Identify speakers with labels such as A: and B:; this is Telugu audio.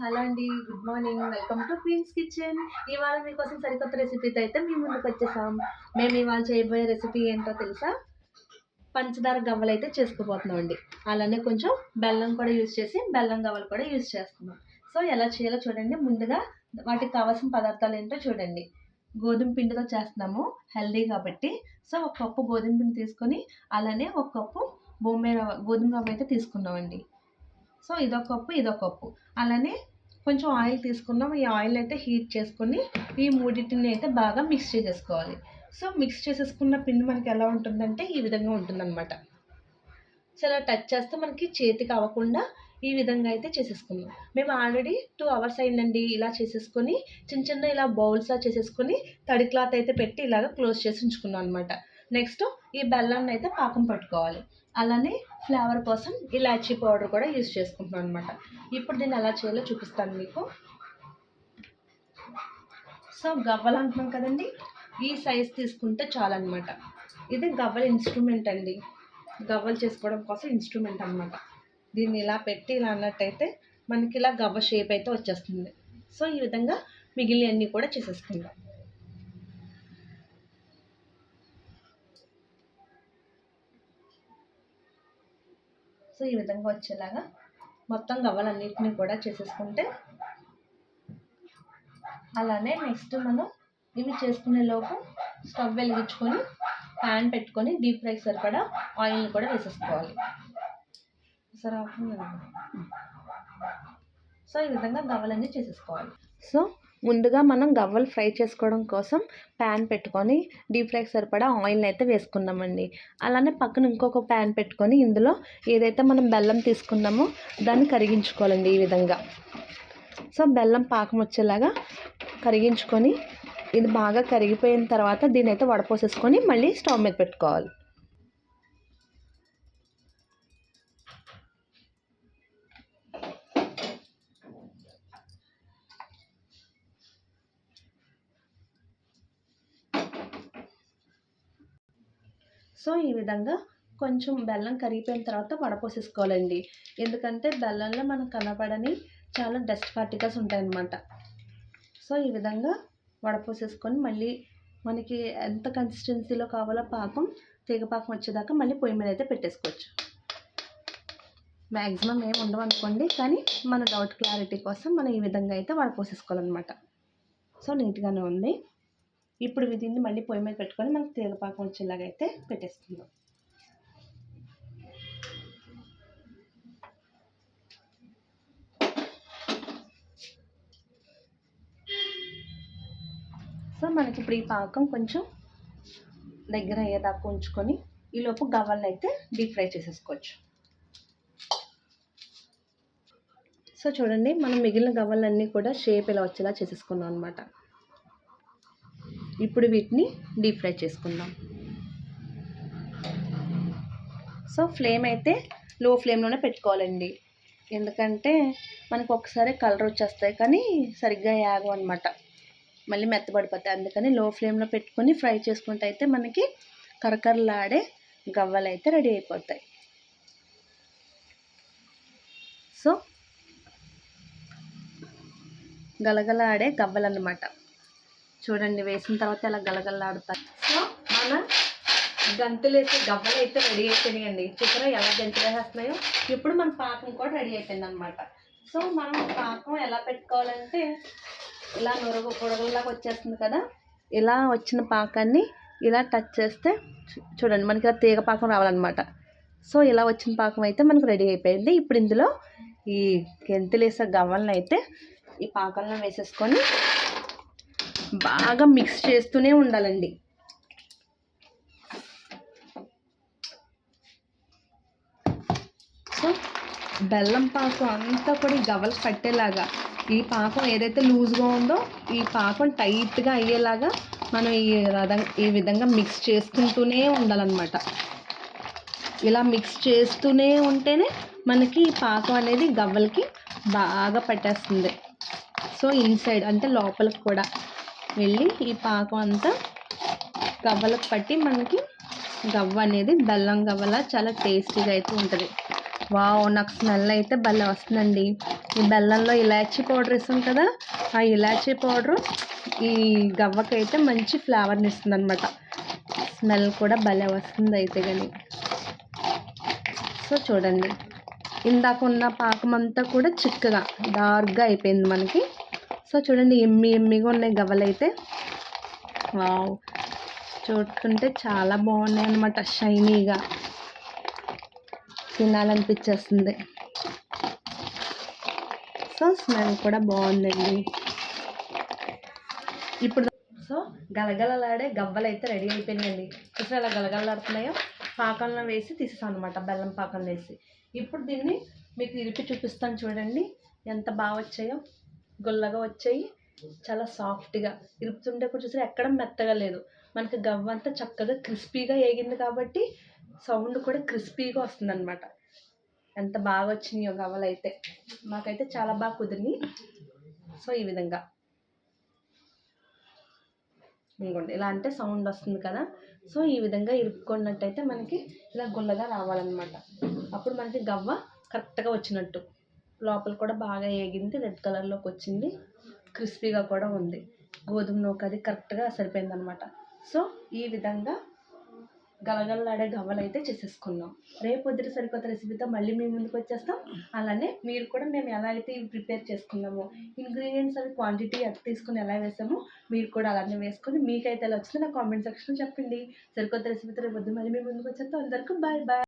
A: హలో అండి. Good morning. Welcome to Queen's Kitchen. ఇవాళ మీకోసం సరికొత్త రెసిపీతో అయితే మీ ముందుకు వచ్చేసాం. మేము ఇవాళ చేయబోయే రెసిపీ ఏంటో తెలుసా? పంచదార గవ్వలైతే చేసుకోబోతున్నామండి. అలానే కొంచెం బెల్లం కూడా యూజ్ చేసి బెల్లం గవ్వలు కూడా యూజ్ చేస్తున్నాం. సో ఎలా చేయాలో చూడండి. ముందుగా వాటికి కావాల్సిన పదార్థాలు ఏంటో చూడండి. గోధుమ పిండితో చేస్తున్నాము, హెల్దీ కాబట్టి. సో ఒక కప్పు గోధుమ పిండి తీసుకొని అలానే ఒక కప్పు గోధుమ రవ్వ అయితే తీసుకున్నామండి. సో ఇదొక కప్పు, ఇదొక కప్పు. అలానే కొంచెం ఆయిల్ తీసుకున్నాం. ఈ ఆయిల్ అయితే హీట్ చేసుకొని ఈ మూడింటిని అయితే బాగా మిక్స్ చేసేసుకోవాలి. సో మిక్స్ చేసేసుకున్న పిండి మనకి ఎలా ఉంటుందంటే ఈ విధంగా ఉంటుందన్నమాట. సో ఇలా టచ్ చేస్తే మనకి చేతికి అవ్వకుండా ఈ విధంగా అయితే చేసేసుకున్నాం. మేము ఆల్రెడీ 2 అవర్స్ అయిందండి ఇలా చేసేసుకొని చిన్న చిన్న ఇలా బౌల్స్లా చేసేసుకొని తడి క్లాత్ అయితే పెట్టి ఇలాగ క్లోజ్ చేసి ఉంచుకున్నాం అనమాట. నెక్స్ట్ ఈ బెల్లాన్ని అయితే పాకం పట్టుకోవాలి. అలానే ఫ్లేవర్ కోసం ఇలాచీ పౌడర్ కూడా యూజ్ చేసుకుంటున్నాం అనమాట. ఇప్పుడు దీన్ని ఎలా చేయాలో చూపిస్తాను మీకు. సో గవ్వలు అంటున్నాం కదండి, ఈ సైజ్ తీసుకుంటే చాలన్నమాట. ఇది గవ్వల ఇన్స్ట్రుమెంట్ అండి, గవ్వలు చేసుకోవడం కోసం ఇన్స్ట్రుమెంట్ అనమాట. దీన్ని ఇలా పెట్టి ఇలా అన్నట్టయితే మనకి ఇలా గవ్వ షేప్ అయితే వచ్చేస్తుంది. సో ఈ విధంగా మిగిలినవన్నీ కూడా చేసేసుకుందాం. సో ఈ విధంగా వచ్చేలాగా మొత్తం గవ్వలన్నిటిని కూడా చేసేసుకుంటే, అలానే నెక్స్ట్ మనం ఇవి చేసుకునే లోపు స్టవ్ వెలిగించుకొని ప్యాన్ పెట్టుకొని డీప్ ఫ్రై సరిపడా ఆయిల్ని కూడా వేసేసుకోవాలి. సరే, సో ఈ విధంగా గవ్వలన్నీ చేసేసుకోవాలి. సో ముందుగా మనం గవ్వలు ఫ్రై చేసుకోవడం కోసం ప్యాన్ పెట్టుకొని డీప్ ఫ్రైకి సరిపడా ఆయిల్ని అయితే వేసుకున్నామండి. అలానే పక్కన ఇంకొక ప్యాన్ పెట్టుకొని ఇందులో ఏదైతే మనం బెల్లం తీసుకున్నామో దాన్ని కరిగించుకోవాలండి ఈ విధంగా. సో బెల్లం పాకం వచ్చేలాగా కరిగించుకొని ఇది బాగా కరిగిపోయిన తర్వాత దీన్ని అయితే వడపోసేసుకొని మళ్ళీ స్టవ్ మీద పెట్టుకోవాలి. సో ఈ విధంగా కొంచెం బెల్లం కరిగిపోయిన తర్వాత వడపోసేసుకోవాలండి. ఎందుకంటే బెల్లంలో మనకు కనపడని చాలా డస్ట్ పార్టికల్స్ ఉంటాయన్నమాట. సో ఈ విధంగా వడపోసేసుకొని మళ్ళీ మనకి ఎంత కన్సిస్టెన్సీలో కావాలో పాకం, తీగపాకం వచ్చేదాకా మళ్ళీ పొయ్యి మీద అయితే పెట్టేసుకోవచ్చు. మ్యాక్సిమం ఏమి ఉండవు అనుకోండి, కానీ మన డౌట్ క్లారిటీ కోసం మనం ఈ విధంగా అయితే వడపోసేసుకోవాలన్నమాట. సో నీట్గానే ఉంది. ఇప్పుడు దీన్ని మళ్ళీ పొయ్యి మీద పెట్టుకొని మనకు తీగపాకం వచ్చేలాగా అయితే పెట్టేసుకుందాం. సో మనకి ఇప్పుడు ఈ పాకం కొంచెం దగ్గర అయ్యేదాకా ఉంచుకొని ఈలోపు గవ్వలను అయితే డీప్ ఫ్రై చేసేసుకోవచ్చు. సో చూడండి, మనం మిగిలిన గవ్వలన్నీ కూడా షేప్ ఇలా వచ్చేలా చేసేసుకున్నాం అనమాట. ఇప్పుడు వీటిని డీప్ ఫ్రై చేసుకుందాం. సో ఫ్లేమ్ అయితే లో ఫ్లేమ్లోనే పెట్టుకోవాలండి. ఎందుకంటే మనకు ఒకసారి కలర్ వచ్చేస్తాయి కానీ సరిగ్గా యాగవు అనమాట, మళ్ళీ మెత్తబడిపోతాయి. అందుకని లో ఫ్లేమ్లో పెట్టుకొని ఫ్రై చేసుకుంటే అయితే మనకి కరకరలాడే గవ్వలు అయితే రెడీ అయిపోతాయి. సో గలగలాడే గవ్వలు అన్నమాట. చూడండి, వేసిన తర్వాత ఇలా గలగలాడుతాయి. సో మన గంతులేసే గవ్వలు అయితే రెడీ అయిపోయినాయండి. చూసారా ఎలా గంతులు వేసేస్తున్నాయో. ఇప్పుడు మన పాకం కూడా రెడీ అయిపోయింది అనమాట. సో మనం పాకం ఎలా పెట్టుకోవాలంటే ఇలా పొడగల్లాగా వచ్చేస్తుంది కదా, ఇలా వచ్చిన పాకాన్ని ఇలా టచ్ చేస్తే చూడండి మనకి ఇలా తీగ పాకం రావాలన్నమాట. సో ఇలా వచ్చిన పాకం అయితే మనకు రెడీ అయిపోయింది. ఇప్పుడు ఇందులో ఈ గంతులేసే గవ్వలను అయితే ఈ పాకంలో వేసేసుకొని బాగా మిక్స్ చేస్తూనే ఉండాలండి. సో బెల్లం పాకం అంతా కూడా ఈ గవ్వలు పట్టేలాగా, ఈ పాకం ఏదైతే లూజ్గా ఉందో ఈ పాకం టైట్గా అయ్యేలాగా మనం ఈ విధంగా మిక్స్ చేసుకుంటూనే ఉండాలన్నమాట. ఇలా మిక్స్ చేస్తూనే ఉంటేనే మనకి ఈ పాకం అనేది గవ్వలకి బాగా పట్టేస్తుంది. సో ఇన్సైడ్ అంటే లోపలికి కూడా వెళ్ళి ఈ పాకం అంతా గవ్వలకు పట్టి మనకి గవ్వ అనేది బెల్లం గవ్వలా చాలా టేస్టీగా అయితే ఉంటుంది. వావ్, నాకు స్మెల్ అయితే భలే వస్తుందండి. ఈ బెల్లంలో ఇలాచీ పౌడర్ వేసాం కదా, ఆ ఇలాచీ పౌడరు ఈ గవ్వకైతే మంచి ఫ్లేవర్ని ఇస్తుంది అనమాట. స్మెల్ కూడా భలే వస్తుంది అయితే కానీ. సో చూడండి, ఇందాక ఉన్న పాకం అంతా కూడా చిక్కగా డార్క్గా అయిపోయింది మనకి. సో చూడండి, ఎమ్మిగా ఉన్నాయి గవ్వలు అయితే. వావ్, చూస్తుంటే చాలా బాగున్నాయి అన్నమాట, షైనీగా తినాలనిపించేస్తుంది. సో స్మెల్ కూడా బాగుందండి. ఇప్పుడు సో గలగలలాడే గవ్వలు అయితే రెడీ అయిపోయినాయండి. చూసారు ఎలా గలగలలాడుతున్నాయో. పాకంలో వేసి తీసేసాను అనమాట, బెల్లం పాకంలో వేసి. ఇప్పుడు దీన్ని మీకు ఇరిపి చూపిస్తాను చూడండి, ఎంత బాగా వచ్చాయో. గుల్లగా వచ్చాయి, చాలా సాఫ్ట్గా. ఇరుపుతుంటే కూడా చూసారు ఎక్కడ మెత్తగా లేదు. మనకి గవ్వ అంతా చక్కగా క్రిస్పీగా వేగింది కాబట్టి సౌండ్ కూడా క్రిస్పీగా వస్తుంది అనమాట. ఎంత బాగా వచ్చినాయో గవ్వలు అయితే. మాకైతే చాలా బాగా కుదిరినాయి. సో ఈ విధంగా ఇంకోండి, ఇలా అంటే సౌండ్ వస్తుంది కదా. సో ఈ విధంగా ఇరుక్కున్నట్టయితే మనకి ఇలా గుల్లగా రావాలన్నమాట. అప్పుడు మనకి గవ్వ కరెక్ట్గా వచ్చినట్టు. లోపల కూడా బాగా ఏగింది, రెడ్ కలర్లోకి వచ్చింది, క్రిస్పీగా కూడా ఉంది. గోధుమ నూక అది కరెక్ట్గా సరిపోయిందనమాట. సో ఈ విధంగా గలగలలాడే గవ్వలు అయితే చేసేసుకున్నాం. రేపు పొద్దున సరికొత్త రెసిపీతో మళ్ళీ మేము ముందుకు వచ్చేస్తాం. అలానే మీరు కూడా మేము ఎలా అయితే ఇవి ప్రిపేర్ చేసుకున్నామో, ఇంగ్రీడియంట్స్ అవి క్వాంటిటీ ఎంత తీసుకుని ఎలా వేసామో మీరు కూడా అలానే వేసుకొని మీకైతే ఎలా వచ్చిందో నా కామెంట్ సెక్షన్లో చెప్పండి. సరికొత్త రెసిపీతో రేపు పొద్దున మళ్ళీ మేము ముందుకు వచ్చేస్తాం. అందరికీ బాయ్ బాయ్.